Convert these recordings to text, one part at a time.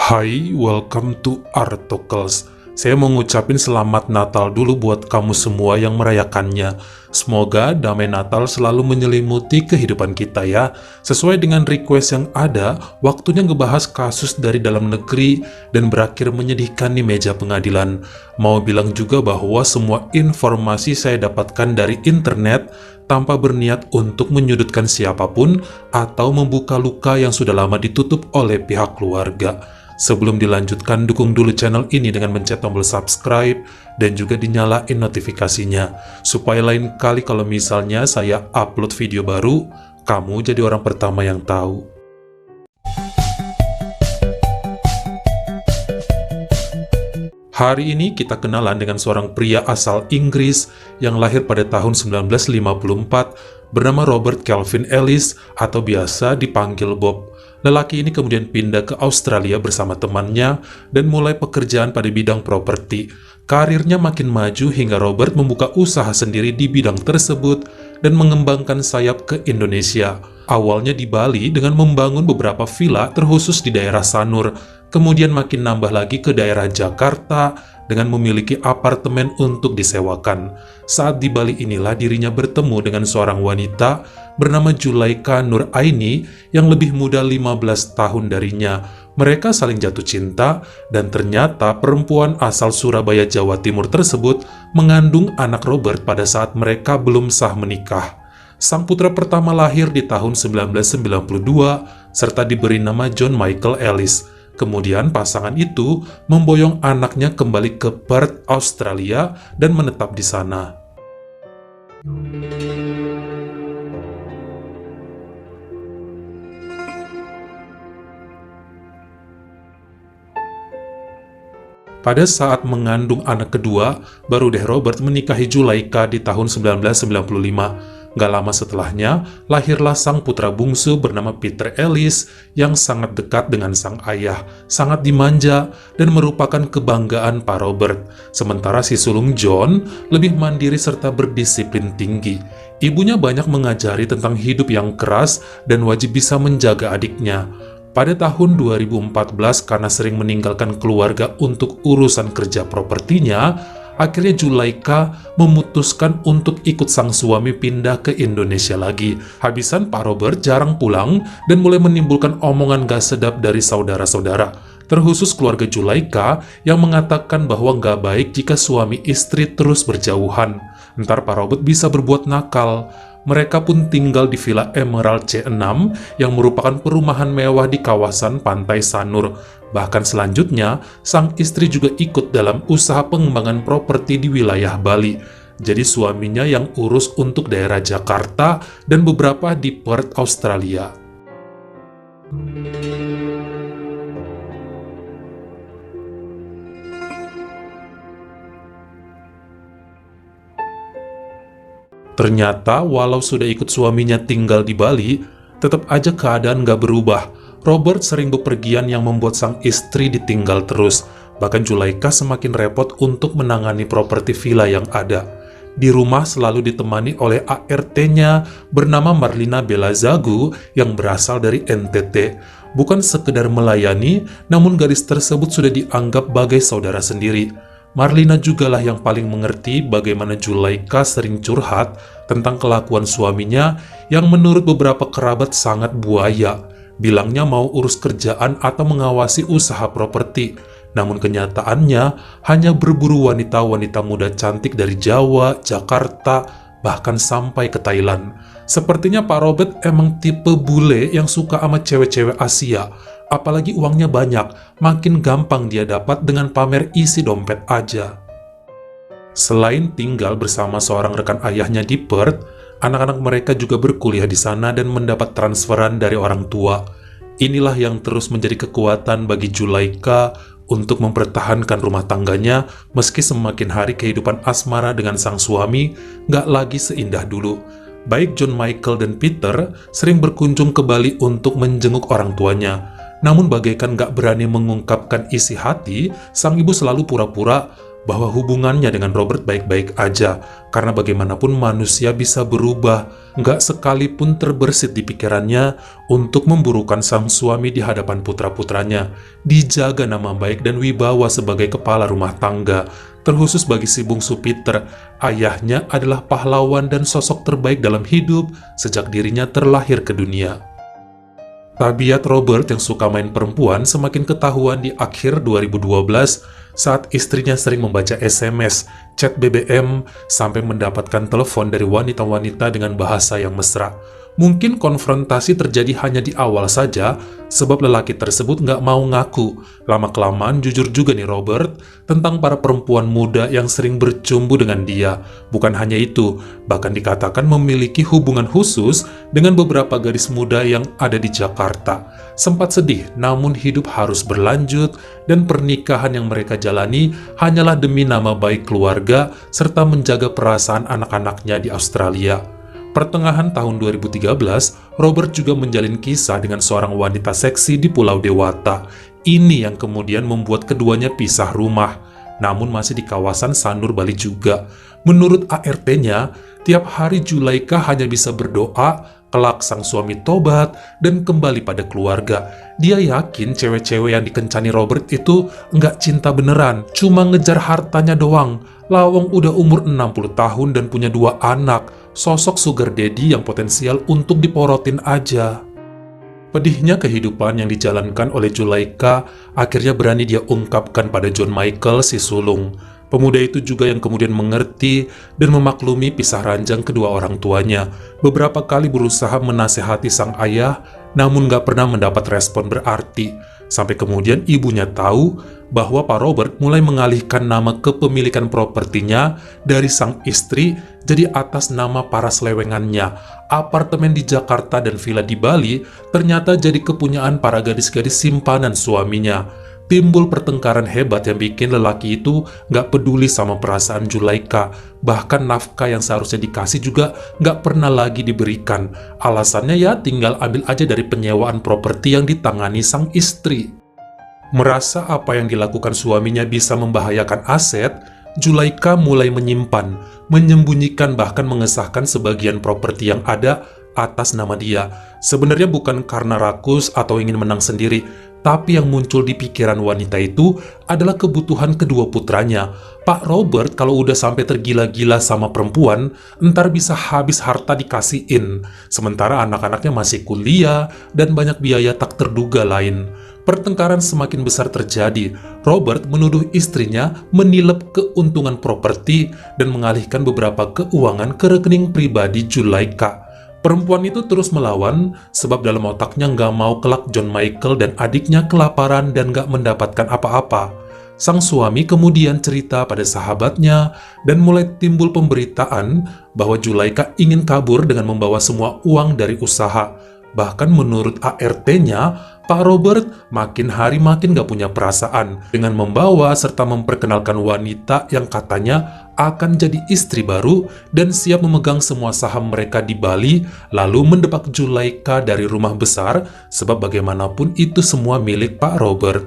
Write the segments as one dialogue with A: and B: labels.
A: Hai, welcome to Artocles. Saya mau ngucapin selamat Natal dulu buat kamu semua yang merayakannya. Semoga damai Natal selalu menyelimuti kehidupan kita ya. Sesuai dengan request yang ada, waktunya ngebahas kasus dari dalam negeri dan berakhir menyedihkan di meja pengadilan. Mau bilang juga bahwa semua informasi saya dapatkan dari internet tanpa berniat untuk menyudutkan siapapun atau membuka luka yang sudah lama ditutup oleh pihak keluarga. Sebelum dilanjutkan, dukung dulu channel ini dengan mencet tombol subscribe dan juga dinyalain notifikasinya, supaya lain kali kalau misalnya saya upload video baru, kamu jadi orang pertama yang tahu. Hari ini kita kenalan dengan seorang pria asal Inggris yang lahir pada tahun 1954 bernama Robert Calvin Ellis atau biasa dipanggil Bob. Lelaki ini kemudian pindah ke Australia bersama temannya dan mulai pekerjaan pada bidang properti. Karirnya makin maju hingga Robert membuka usaha sendiri di bidang tersebut dan mengembangkan sayap ke Indonesia. Awalnya di Bali dengan membangun beberapa villa terkhusus di daerah Sanur, kemudian makin nambah lagi ke daerah Jakarta dengan memiliki apartemen untuk disewakan. Saat di Bali inilah dirinya bertemu dengan seorang wanita bernama Julaika Nur Aini yang lebih muda 15 tahun darinya. Mereka saling jatuh cinta dan ternyata perempuan asal Surabaya, Jawa Timur tersebut mengandung anak Robert pada saat mereka belum sah menikah. Sang putra pertama lahir di tahun 1992 serta diberi nama John Michael Ellis. Kemudian pasangan itu memboyong anaknya kembali ke Perth, Australia dan menetap di sana. Pada saat mengandung anak kedua, baru deh Robert menikahi Julaika di tahun 1995. Gak lama setelahnya, lahirlah sang putra bungsu bernama Peter Ellis yang sangat dekat dengan sang ayah, sangat dimanja, dan merupakan kebanggaan Pak Robert. Sementara si sulung John lebih mandiri serta berdisiplin tinggi. Ibunya banyak mengajari tentang hidup yang keras dan wajib bisa menjaga adiknya. Pada tahun 2014, karena sering meninggalkan keluarga untuk urusan kerja propertinya, akhirnya Julaika memutuskan untuk ikut sang suami pindah ke Indonesia lagi. Habisan Pak Robert jarang pulang dan mulai menimbulkan omongan gak sedap dari saudara-saudara, terkhusus keluarga Julaika yang mengatakan bahwa gak baik jika suami istri terus berjauhan. Ntar Pak Robert bisa berbuat nakal. Mereka pun tinggal di Villa Emerald C6 yang merupakan perumahan mewah di kawasan Pantai Sanur. Bahkan selanjutnya, sang istri juga ikut dalam usaha pengembangan properti di wilayah Bali. Jadi suaminya yang urus untuk daerah Jakarta dan beberapa di Perth, Australia. Ternyata walau sudah ikut suaminya tinggal di Bali, tetap aja keadaan gak berubah. Robert sering bepergian yang membuat sang istri ditinggal terus. Bahkan Julaika semakin repot untuk menangani properti villa yang ada. Di rumah selalu ditemani oleh ART-nya bernama Marlina Belazagu yang berasal dari NTT. Bukan sekedar melayani, namun gadis tersebut sudah dianggap bagai saudara sendiri. Marlina jugalah yang paling mengerti bagaimana Julaika sering curhat tentang kelakuan suaminya yang menurut beberapa kerabat sangat buaya. Bilangnya mau urus kerjaan atau mengawasi usaha properti, namun kenyataannya hanya berburu wanita-wanita muda cantik dari Jawa, Jakarta, bahkan sampai ke Thailand. Sepertinya Pak Robert emang tipe bule yang suka sama cewek-cewek Asia. Apalagi uangnya banyak, makin gampang dia dapat dengan pamer isi dompet aja. Selain tinggal bersama seorang rekan ayahnya di Perth, anak-anak mereka juga berkuliah di sana dan mendapat transferan dari orang tua. Inilah yang terus menjadi kekuatan bagi Julaika untuk mempertahankan rumah tangganya meski semakin hari kehidupan asmara dengan sang suami gak lagi seindah dulu. Baik John Michael dan Peter sering berkunjung ke Bali untuk menjenguk orang tuanya. Namun bagaikan gak berani mengungkapkan isi hati, sang ibu selalu pura-pura bahwa hubungannya dengan Robert baik-baik aja, karena bagaimanapun manusia bisa berubah, nggak sekalipun terbersit di pikirannya untuk memburukan sang suami di hadapan putra-putranya, dijaga nama baik dan wibawa sebagai kepala rumah tangga. Terkhusus bagi si bungsu Peter, ayahnya adalah pahlawan dan sosok terbaik dalam hidup sejak dirinya terlahir ke dunia. Tabiat Robert yang suka main perempuan semakin ketahuan di akhir 2012 saat istrinya sering membaca SMS, chat BBM, sampai mendapatkan telepon dari wanita-wanita dengan bahasa yang mesra. Mungkin konfrontasi terjadi hanya di awal saja, sebab lelaki tersebut nggak mau ngaku. Lama-kelamaan jujur juga nih Robert tentang para perempuan muda yang sering bercumbu dengan dia. Bukan hanya itu, bahkan dikatakan memiliki hubungan khusus dengan beberapa gadis muda yang ada di Jakarta. Sempat sedih, namun hidup harus berlanjut dan pernikahan yang mereka jalani hanyalah demi nama baik keluarga serta menjaga perasaan anak-anaknya di Australia. Pertengahan tahun 2013, Robert juga menjalin kisah dengan seorang wanita seksi di Pulau Dewata. Ini yang kemudian membuat keduanya pisah rumah, namun masih di kawasan Sanur, Bali juga. Menurut ART-nya, tiap hari Zulaikha hanya bisa berdoa, kelak sang suami tobat, dan kembali pada keluarga. Dia yakin cewek-cewek yang dikencani Robert itu nggak cinta beneran, cuma ngejar hartanya doang. Lawang udah umur 60 tahun dan punya 2 anak, sosok sugar daddy yang potensial untuk diporotin aja. Pedihnya kehidupan yang dijalankan oleh Zulaikha akhirnya berani dia ungkapkan pada John Michael si sulung. Pemuda itu juga yang kemudian mengerti dan memaklumi pisah ranjang kedua orang tuanya. Beberapa kali berusaha menasehati sang ayah, namun gak pernah mendapat respon berarti. Sampai kemudian ibunya tahu bahwa Pak Robert mulai mengalihkan nama kepemilikan propertinya dari sang istri jadi atas nama para selewengannya. Apartemen di Jakarta dan villa di Bali ternyata jadi kepunyaan para gadis-gadis simpanan suaminya. Timbul pertengkaran hebat yang bikin lelaki itu gak peduli sama perasaan Zulaikha. Bahkan nafkah yang seharusnya dikasih juga gak pernah lagi diberikan. Alasannya ya tinggal ambil aja dari penyewaan properti yang ditangani sang istri. Merasa apa yang dilakukan suaminya bisa membahayakan aset, Zulaikha mulai menyimpan, menyembunyikan bahkan mengesahkan sebagian properti yang ada atas nama dia. Sebenarnya bukan karena rakus atau ingin menang sendiri, tapi yang muncul di pikiran wanita itu adalah kebutuhan kedua putranya. Pak Robert kalau udah sampai tergila-gila sama perempuan, entar bisa habis harta dikasihin. Sementara anak-anaknya masih kuliah dan banyak biaya tak terduga lain. Pertengkaran semakin besar terjadi. Robert menuduh istrinya menilep keuntungan properti dan mengalihkan beberapa keuangan ke rekening pribadi Zulaikha. Perempuan itu terus melawan sebab dalam otaknya nggak mau kelak John Michael dan adiknya kelaparan dan nggak mendapatkan apa-apa. Sang suami kemudian cerita pada sahabatnya dan mulai timbul pemberitaan bahwa Zulaikha ingin kabur dengan membawa semua uang dari usaha. Bahkan menurut ART-nya, Pak Robert makin hari makin gak punya perasaan dengan membawa serta memperkenalkan wanita yang katanya akan jadi istri baru dan siap memegang semua saham mereka di Bali, lalu mendepak Zulaikha dari rumah besar sebab bagaimanapun itu semua milik Pak Robert.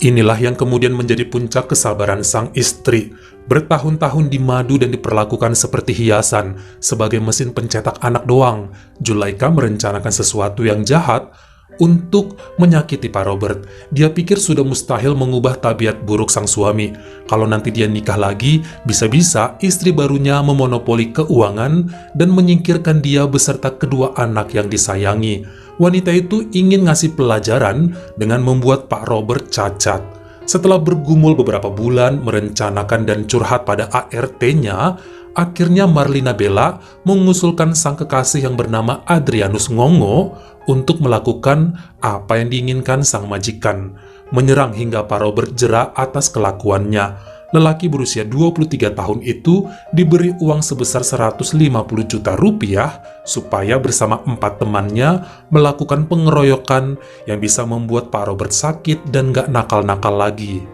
A: Inilah yang kemudian menjadi puncak kesabaran sang istri. Bertahun-tahun dimadu dan diperlakukan seperti hiasan, sebagai mesin pencetak anak doang. Zulaikha merencanakan sesuatu yang jahat untuk menyakiti Pak Robert. Dia pikir sudah mustahil mengubah tabiat buruk sang suami. Kalau nanti dia nikah lagi, bisa-bisa istri barunya memonopoli keuangan dan menyingkirkan dia beserta kedua anak yang disayangi. Wanita itu ingin ngasih pelajaran dengan membuat Pak Robert cacat. Setelah bergumul beberapa bulan, merencanakan dan curhat pada ART-nya, akhirnya Marlina Bella mengusulkan sang kekasih yang bernama Adrianus Ngongo untuk melakukan apa yang diinginkan sang majikan, menyerang hingga Pak Robert jera atas kelakuannya. Lelaki berusia 23 tahun itu diberi uang sebesar 150 juta rupiah supaya bersama 4 temannya melakukan pengeroyokan yang bisa membuat Pak Robert sakit dan gak nakal-nakal lagi.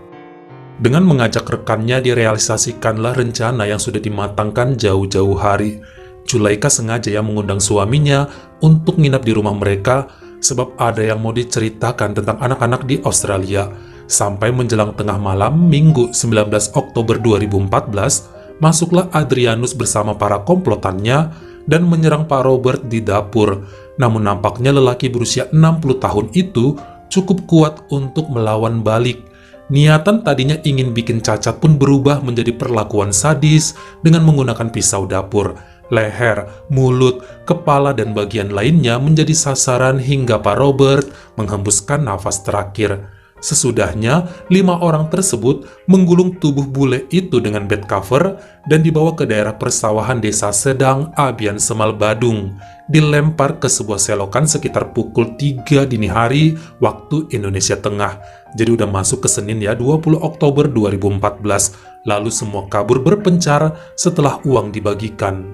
A: Dengan mengajak rekannya direalisasikanlah rencana yang sudah dimatangkan jauh-jauh hari. Zulaikha sengaja yang mengundang suaminya untuk nginap di rumah mereka sebab ada yang mau diceritakan tentang anak-anak di Australia. Sampai menjelang tengah malam Minggu 19 Oktober 2014, masuklah Adrianus bersama para komplotannya dan menyerang Pak Robert di dapur. Namun nampaknya lelaki berusia 60 tahun itu cukup kuat untuk melawan balik. Niatan tadinya ingin bikin Cacat pun berubah menjadi perlakuan sadis dengan menggunakan pisau dapur. Leher, mulut, kepala, dan bagian lainnya menjadi sasaran hingga Pak Robert menghembuskan nafas terakhir. Sesudahnya, 5 orang tersebut menggulung tubuh bule itu dengan bed cover dan dibawa ke daerah persawahan desa Sedang, Abian Semal, Badung. Dilempar ke sebuah selokan sekitar pukul 3 dini hari waktu Indonesia Tengah. Jadi udah masuk ke Senin ya, 20 Oktober 2014. Lalu semua kabur berpencar setelah uang dibagikan.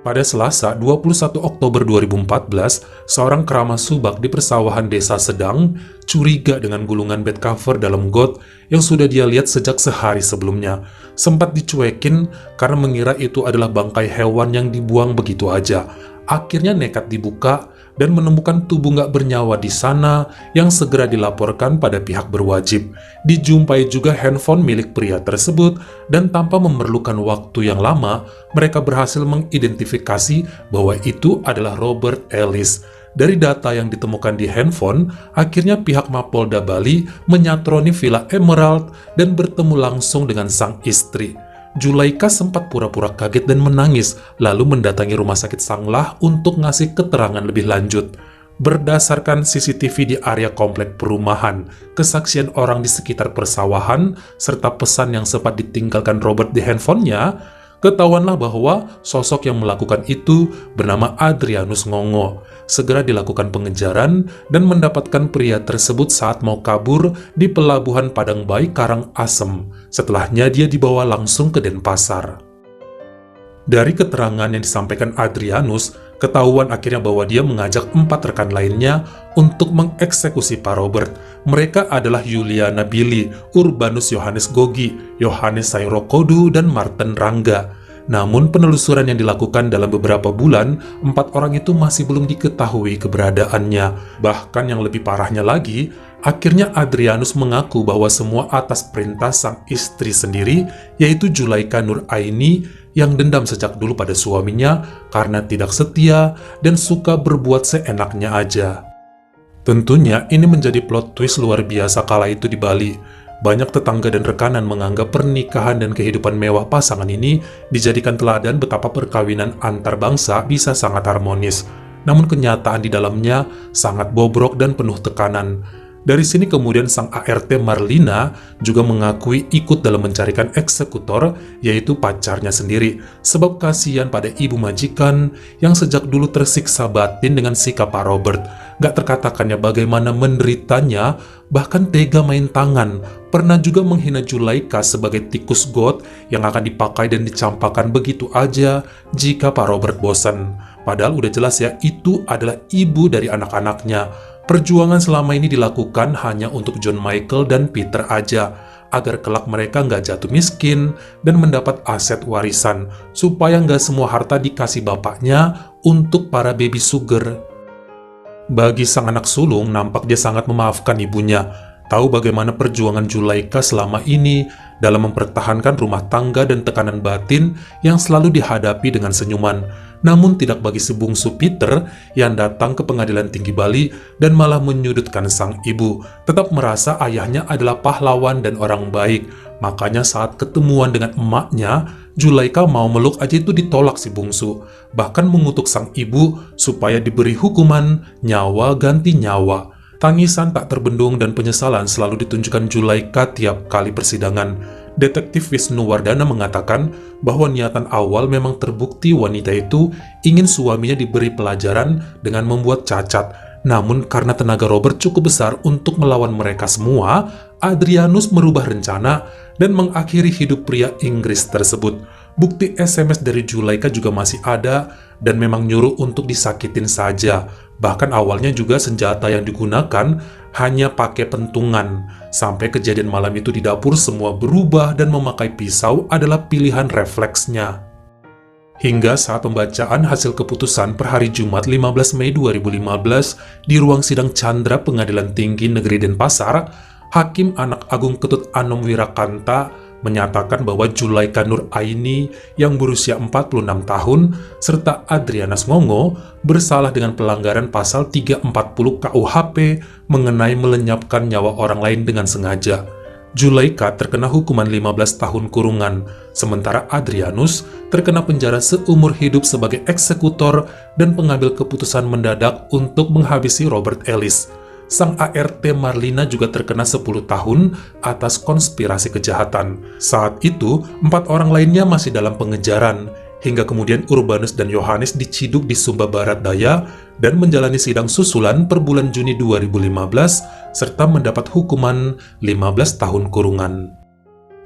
A: Pada Selasa, 21 Oktober 2014, seorang keramas subak di persawahan desa Sedang curiga dengan gulungan bed cover dalam got yang sudah dia lihat sejak sehari sebelumnya. Sempat dicuekin karena mengira itu adalah bangkai hewan yang dibuang begitu aja. Akhirnya nekat dibuka dan menemukan tubuh nggak bernyawa di sana yang segera dilaporkan pada pihak berwajib. Dijumpai juga handphone milik pria tersebut dan tanpa memerlukan waktu yang lama, mereka berhasil mengidentifikasi bahwa itu adalah Robert Ellis. Dari data yang ditemukan di handphone, akhirnya pihak Mapolda Bali menyatroni Villa Emerald dan bertemu langsung dengan sang istri. Julaika sempat pura-pura kaget dan menangis, lalu mendatangi rumah sakit Sanglah untuk ngasih keterangan lebih lanjut. Berdasarkan CCTV di area komplek perumahan, kesaksian orang di sekitar persawahan, serta pesan yang sempat ditinggalkan Robert di handphonenya, ketahuanlah bahwa sosok yang melakukan itu bernama Adrianus Ngongo. Segera dilakukan pengejaran dan mendapatkan pria tersebut saat mau kabur di pelabuhan Padang Bayi, Karangasem. Setelahnya dia dibawa langsung ke Denpasar. Dari keterangan yang disampaikan Adrianus, ketahuan akhirnya bahwa dia mengajak 4 rekan lainnya untuk mengeksekusi Pak Robert. Mereka adalah Yuliana Billy, Urbanus Yohanes Gogi, Yohanes Sayrokodu, dan Martin Rangga. Namun penelusuran yang dilakukan dalam beberapa bulan, 4 orang itu masih belum diketahui keberadaannya. Bahkan yang lebih parahnya lagi, akhirnya Adrianus mengaku bahwa semua atas perintah sang istri sendiri, yaitu Julaika Nur Aini, yang dendam sejak dulu pada suaminya karena tidak setia dan suka berbuat seenaknya aja. Tentunya ini menjadi plot twist luar biasa kala itu di Bali. Banyak tetangga dan rekanan menganggap pernikahan dan kehidupan mewah pasangan ini dijadikan teladan betapa perkawinan antar bangsa bisa sangat harmonis. Namun kenyataan di dalamnya sangat bobrok dan penuh tekanan. Dari sini kemudian sang ART Marlina juga mengakui ikut dalam mencarikan eksekutor, yaitu pacarnya sendiri, sebab kasihan pada ibu majikan yang sejak dulu tersiksa batin dengan sikap Pak Robert. Gak terkatakannya bagaimana menderitanya, bahkan tega main tangan, pernah juga menghina Julaika sebagai tikus got yang akan dipakai dan dicampakkan begitu aja jika Pak Robert bosan. Padahal udah jelas ya, itu adalah ibu dari anak-anaknya. Perjuangan selama ini dilakukan hanya untuk John Michael dan Peter aja, agar kelak mereka nggak jatuh miskin dan mendapat aset warisan, supaya nggak semua harta dikasih bapaknya untuk para baby sugar. Bagi sang anak sulung, nampak dia sangat memaafkan ibunya. Tahu bagaimana perjuangan Julaika selama ini dalam mempertahankan rumah tangga dan tekanan batin yang selalu dihadapi dengan senyuman. Namun tidak bagi si bungsu Peter yang datang ke Pengadilan Tinggi Bali dan malah menyudutkan sang ibu. Tetap merasa ayahnya adalah pahlawan dan orang baik. Makanya saat ketemuan dengan emaknya, Julaika mau meluk aja itu ditolak si bungsu. Bahkan mengutuk sang ibu supaya diberi hukuman nyawa ganti nyawa. Tangisan tak terbendung dan penyesalan selalu ditunjukkan Julaika tiap kali persidangan. Detektif Wisnu Wardana mengatakan bahwa niatan awal memang terbukti wanita itu ingin suaminya diberi pelajaran dengan membuat Cacat. Namun karena tenaga Robert cukup besar untuk melawan mereka semua, Adrianus merubah rencana dan mengakhiri hidup pria Inggris tersebut. Bukti SMS dari Julaika juga masih ada dan memang nyuruh untuk disakitin saja. Bahkan awalnya juga senjata yang digunakan hanya pakai pentungan. Sampai kejadian malam itu di dapur semua berubah dan memakai pisau adalah pilihan refleksnya. Hingga saat pembacaan hasil keputusan per hari Jumat 15 Mei 2015 di ruang sidang Chandra Pengadilan Tinggi Negeri Denpasar, Hakim Anak Agung Ketut Anom Wirakanta menyatakan bahwa Zulaika Nur Aini yang berusia 46 tahun serta Adrianus Ngongo bersalah dengan pelanggaran pasal 340 KUHP mengenai melenyapkan nyawa orang lain dengan sengaja. Zulaika terkena hukuman 15 tahun kurungan, sementara Adrianus terkena penjara seumur hidup sebagai eksekutor dan pengambil keputusan mendadak untuk menghabisi Robert Ellis. Sang ART Marlina juga terkena 10 tahun atas konspirasi kejahatan. Saat itu, 4 orang lainnya masih dalam pengejaran, hingga kemudian Urbanus dan Yohanes diciduk di Sumba Barat Daya dan menjalani sidang susulan per bulan Juni 2015, serta mendapat hukuman 15 tahun kurungan.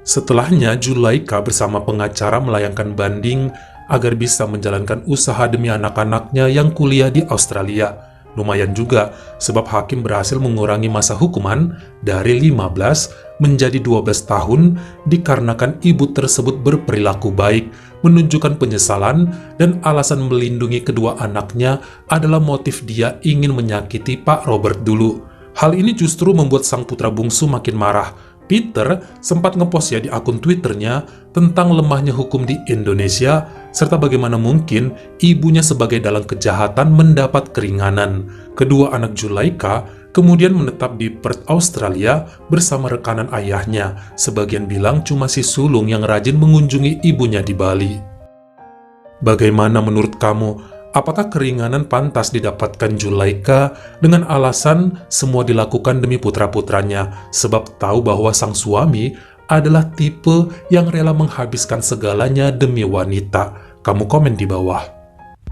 A: Setelahnya, Zulaika bersama pengacara melayangkan banding agar bisa menjalankan usaha demi anak-anaknya yang kuliah di Australia. Lumayan juga, sebab hakim berhasil mengurangi masa hukuman dari 15 menjadi 12 tahun dikarenakan ibu tersebut berperilaku baik, menunjukkan penyesalan, dan alasan melindungi kedua anaknya adalah motif dia ingin menyakiti Pak Robert dulu. Hal ini justru membuat sang putra bungsu makin marah. Peter sempat ngepost ya di akun Twitternya tentang lemahnya hukum di Indonesia, serta bagaimana mungkin ibunya sebagai dalang kejahatan mendapat keringanan. Kedua anak Zulaika kemudian menetap di Perth, Australia bersama rekanan ayahnya. Sebagian bilang cuma si sulung yang rajin mengunjungi ibunya di Bali. Bagaimana menurut kamu? Apakah keringanan pantas didapatkan Zulaika dengan alasan semua dilakukan demi putra-putranya, sebab tahu bahwa sang suami adalah tipe yang rela menghabiskan segalanya demi wanita? Kamu komen di bawah.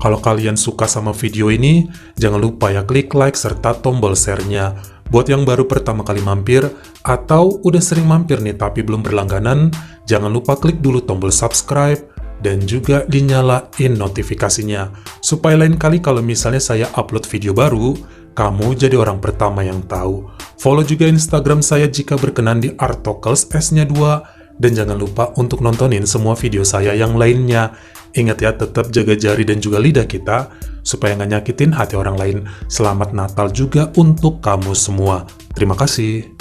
A: Kalau kalian suka sama video ini, jangan lupa ya klik like serta tombol share-nya. Buat yang baru pertama kali mampir, atau udah sering mampir nih tapi belum berlangganan, jangan lupa klik dulu tombol subscribe, dan juga dinyalain notifikasinya, supaya lain kali kalau misalnya saya upload video baru, kamu jadi orang pertama yang tahu. Follow juga Instagram saya jika berkenan di Artokels S-nya 2, dan jangan lupa untuk nontonin semua video saya yang lainnya. Ingat ya, tetap jaga jari dan juga lidah kita, supaya nggak nyakitin hati orang lain. Selamat Natal juga untuk kamu semua. Terima kasih.